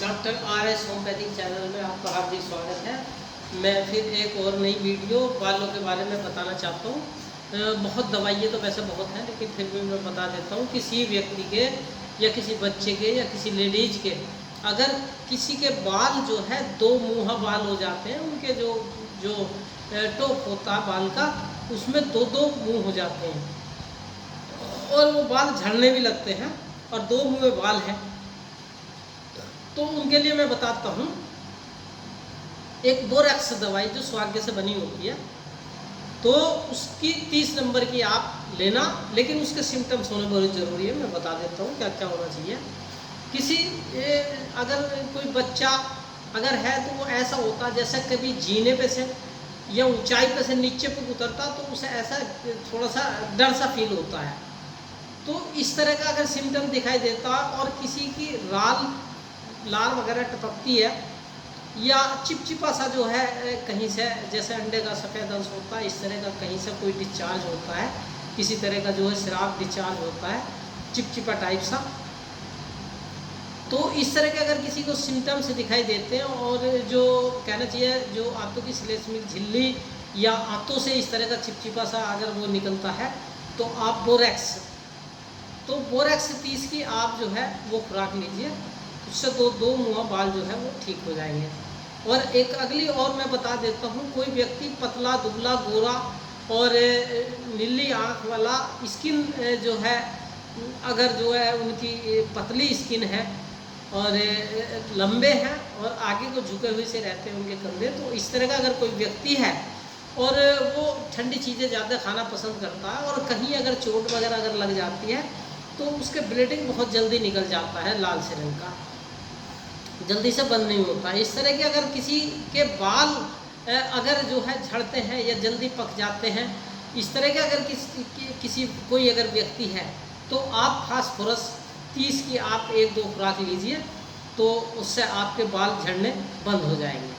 Doctor RS homeopathic channel में आपका हार्दिक स्वागत है। मैं फिर एक और नई वीडियो बालों के बारे में बताना चाहता हूँ। बहुत दवाइयाँ तो वैसे बहुत हैं, लेकिन फिर भी मैं बता देता हूँ। किसी व्यक्ति के या किसी बच्चे के या किसी लेडीज के अगर किसी के बाल जो है दो मुँहा बाल हो जाते हैं, उनके जो जो टॉप होता है बाल का, उसमें दो दो मुँह हो जाते हैं और वो बाल झड़ने भी लगते हैं और दो मुँह में बाल हैं, तो उनके लिए मैं बताता हूँ एक बोरेक्स दवाई जो स्वाग्य से बनी होती है। तो उसकी 30 नंबर की आप लेना, लेकिन उसके सिम्टम्स होने बहुत ज़रूरी है। मैं बता देता हूँ क्या क्या होना चाहिए। किसी अगर कोई बच्चा अगर है तो वो ऐसा होता जैसे कभी जीने पे से या ऊंचाई पे से नीचे पे उतरता, तो उसे ऐसा थोड़ा सा डर सा फील होता है। तो इस तरह का अगर सिम्टम दिखाई देता और किसी की लार वगैरह टपकती है या चिपचिपा सा जो है कहीं से, जैसे अंडे का सफ़ेद अंश होता है, इस तरह का कहीं से कोई डिस्चार्ज होता है, किसी तरह का जो है श्राप डिस्चार्ज होता है चिपचिपा टाइप सा, तो इस तरह के अगर किसी को सिम्टम्स दिखाई देते हैं और जो कहना चाहिए जो आंतों की श्लेष्मिक झिल्ली या आंतों से इस तरह का चिपचिपा सा अगर वो निकलता है, तो आप बोरेक्स 30 की आप जो है वो खुराक लीजिए। उससे दो मुँह बाल जो है वो ठीक हो जाएंगे। और एक अगली और मैं बता देता हूँ, कोई व्यक्ति पतला दुबला गोरा और नीली आँख वाला स्किन जो है, अगर जो है उनकी पतली स्किन है और लंबे हैं और आगे को झुके हुए से रहते हैं उनके कंधे, तो इस तरह का अगर कोई व्यक्ति है और वो ठंडी चीज़ें ज़्यादा खाना पसंद करता है और कहीं अगर चोट वगैरह अगर लग जाती है तो उसके ब्लीडिंग बहुत जल्दी निकल जाता है, लाल से रंग का, जल्दी से बंद नहीं होता। इस तरह के अगर किसी के बाल अगर जो है झड़ते हैं या जल्दी पक जाते हैं, इस तरह के अगर किसी कोई अगर व्यक्ति है, तो आप फास्फोरस 30 की आप 1-2 खुराक लीजिए, तो उससे आपके बाल झड़ने बंद हो जाएंगे।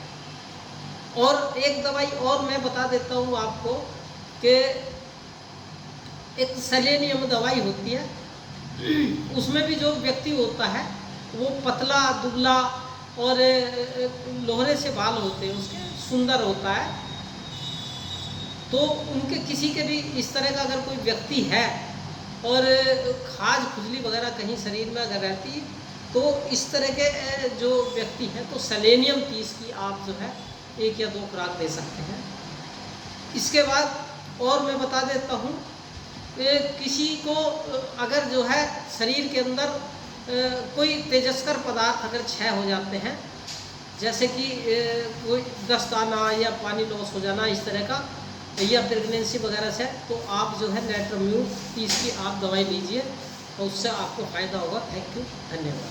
और एक दवाई और मैं बता देता हूँ आपको कि एक सेलेनियम दवाई होती है, उसमें भी जो व्यक्ति होता है वो पतला दुबला और लोहरे से बाल होते हैं उसके, सुंदर होता है, तो उनके किसी के भी इस तरह का अगर कोई व्यक्ति है और खाज खुजली वगैरह कहीं शरीर में अगर रहती, तो इस तरह के जो व्यक्ति हैं तो सेलेनियम 30 की आप जो है 1 या 2 खुराक दे सकते हैं। इसके बाद और मैं बता देता हूँ, किसी को अगर जो है शरीर के अंदर कोई तेजस्कर पदार्थ अगर क्षय हो जाते हैं, जैसे कि कोई दस्त आना या पानी लॉस हो जाना इस तरह का, या प्रेगनेंसी वगैरह से, तो आप जो है नेट्रोम्यूट 30 की आप दवाई लीजिए और उससे आपको फ़ायदा होगा। थैंक यू, धन्यवाद।